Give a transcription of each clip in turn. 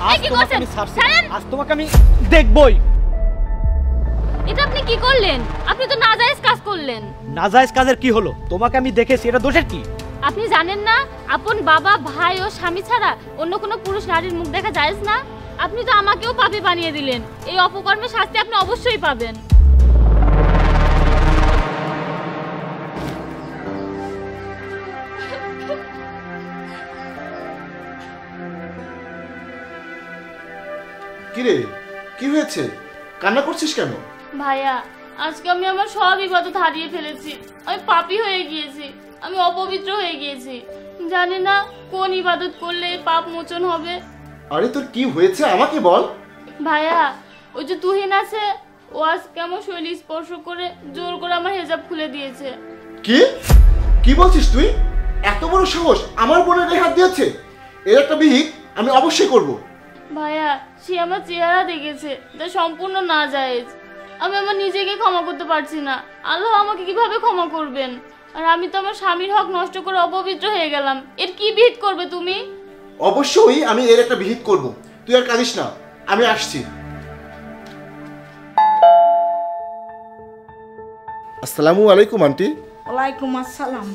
আজ তোমাকে আমি ছাড়ছি না, আজ তোমাকে আমি দেখবই। এটা আপনি কি করলেন? আপনি তো নাজায়েজ কাজ করলেন। নাজায়েজ কাজের কি হলো? তোমাকে আমি দেখেছি, এটা দোষের কি? আপনি জানেন না আপন বাবা, ভাই ও স্বামী ছাড়া অন্য কোনো পুরুষ নারীর মুখ দেখা জায়েজ না? আপনি তো আমাকেও পাপী বানিয়ে দিলেন। এই অপকর্মের শাস্তি আপনি অবশ্যই পাবেন। কিরে, কি হয়েছে? কান্না করছিস কেন? ভাইয়া, আজকে আমি আমার সব ইবাদত হারিয়ে ফেলেছি। আমি পাপী হয়ে গিয়েছি, আমি অপবিত্র হয়ে গিয়েছি। জানি না কোন ইবাদত করলে পাপ মোচন হবে। আরে তোর কি হয়েছে আমাকে বল। ভাইয়া, ওই যে তুহিন আছে, ও আজকে আমার শরীর স্পর্শ করে জোর করে আমার হেজাব খুলে দিয়েছে। কি কি বলছিস তুই? এত বড় সাহস আমার বোনের গায়ে হাত দিয়েছে? এর একটা বিহিত আমি অবশ্যই করব। ভাইয়া, সে আমার চেহারা দেখেছে, যা সম্পূর্ণ নাজায়েজ। আমি আমার নিজেকে ক্ষমা করতে পারছি না। আল্লাহ আমাকে কিভাবে ক্ষমা করবেন? আর আমি তো আমার স্বামীর হক নষ্ট করে অপবিত্র হয়ে গেলাম। এর কি বিহিত করবে তুমি? অবশ্যই আমি এর একটা বিহিত করব। তুই আর কাঁদিস না, আমি আসছি। আসসালামু আলাইকুম আন্টি। ওয়ালাইকুম আসসালাম।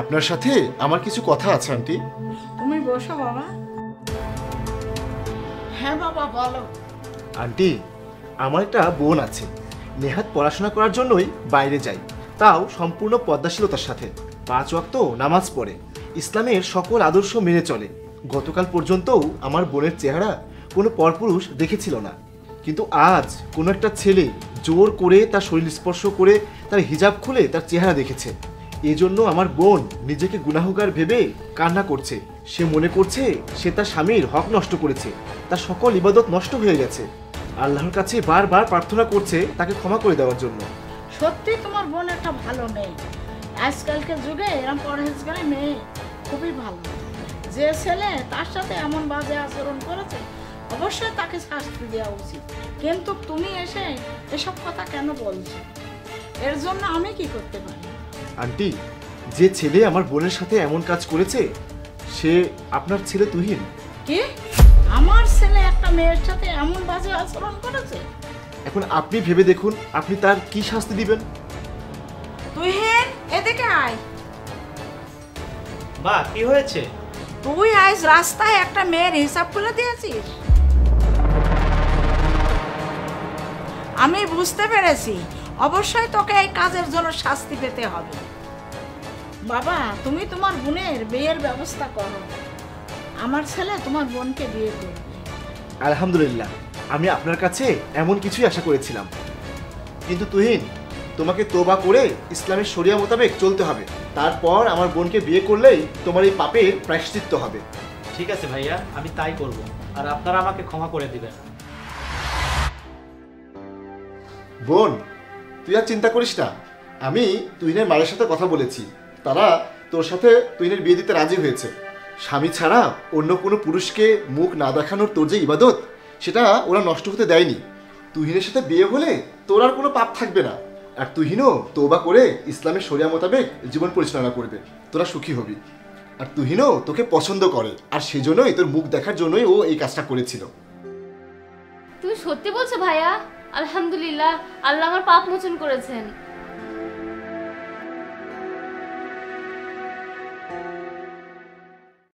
আপনার সাথে আমার কিছু কথা আছে আন্টি। তুমি বসো বাবা। হ্যাঁ বাবা, বলো। আন্টি, আমার একটা বোন আছে। নেহাত পড়াশোনা করার জন্যই বাইরে যায়, তাও সম্পূর্ণ পদ্মাশীলতার সাথে। 5 ওয়াক্ত নামাজ পড়ে, ইসলামের সকল আদর্শ মেনে চলে। গতকাল পর্যন্তও আমার বোনের চেহারা কোনো পরপুরুষ দেখেছিল না, কিন্তু আজ কোনো একটা ছেলে জোর করে তার শরীর স্পর্শ করে তার হিজাব খুলে তার চেহারা দেখেছে। এজন্য আমার বোন নিজেকে গুনাহগার ভেবে কান্না করছে। সে মনে করছে সে তার স্বামীর হক নষ্ট করেছে, তার সকল ইবাদত নষ্ট হয়ে গেছে। আল্লাহর কাছে বারবার প্রার্থনা করছে তাকে ক্ষমা করে দেওয়ার জন্য। সত্যি তোমার বোন একটা ভালো মেয়ে। আজকালকার যুগে এরকম পরহেজগারী মেয়ে খুবই ভালো। যে ছেলে তার সাথে এমন বাজে আচরণ করেছে, অবশ্যই তাকে শাস্তি দেওয়া উচিত। কিন্তু তুমি এসে এসব কথা কেন বলছো? এর জন্য আমি কি করতে পারি? আন্টি, যে ছেলে আমার বোনের সাথে এমন কাজ করেছে সে আপনার ছেলে তুহিন। কি? আমার ছেলে একটা মেয়ের সাথে এমন বাজে আচরণ করেছে? এখন আপনি ভেবে দেখুন আপনি তার কি শাস্তি দিবেন। তুহিন, এদিকে আয়। মা, কি হয়েছে? তুই আজ রাস্তায় একটা মেয়ের হিসাব খুলে দিয়েছিস। আমি বুঝতে পেরেছি, অবশ্যই তোকে এই কাজের জন্য শাস্তি পেতে হবে। বাবা, তুমি তোমার বোনের বিয়ের ব্যবস্থা করো। আমার ছেলে তোমার বোনকে বিয়ে করবে। আলহামদুলিল্লাহ, আমি আপনার কাছে এমন কিছুই আশা করেছিলাম। কিন্তু তুহিন, তোমাকে তোবা করে ইসলামের শরিয়া মোতাবেক চলতে হবে। তারপর আমার বোনকে বিয়ে করলেই তোমার এই পাপের প্রায়শ্চিত্ত হবে। ঠিক আছে ভাইয়া, আমি তাই করব, আর আপনারা আমাকে ক্ষমা করে দিবেন। বোন, তুই আর চিন্তা করিস না। আমি তুহিনের মায়ের সাথে কথা বলেছি, তারা তোর সাথে তুহিনের বিয়ে দিতে রাজি হয়েছে। স্বামী ছাড়া অন্য কোনো পুরুষকে মুখ না দেখানোর তোর যে ইবাদত, সেটা ওরা নষ্ট হতে দেয়নি। তুহিনের সাথে বিয়ে হলে তোর আর কোনো পাপ থাকবে না, আর তুহিনও তওবা করে ইসলামের শরিয়া মোতাবেক জীবন পরিচালনা করবে। তোরা সুখী হবি। আর তুহিনও তোকে পছন্দ করে, আর সেজন্যই তোর মুখ দেখার জন্যই ও এই কাজটা করেছিল। তুমি সত্যি বলছো ভাইয়া? আলহামদুলিল্লাহ, আল্লাহ আমার পাপ মোচন করেছেন।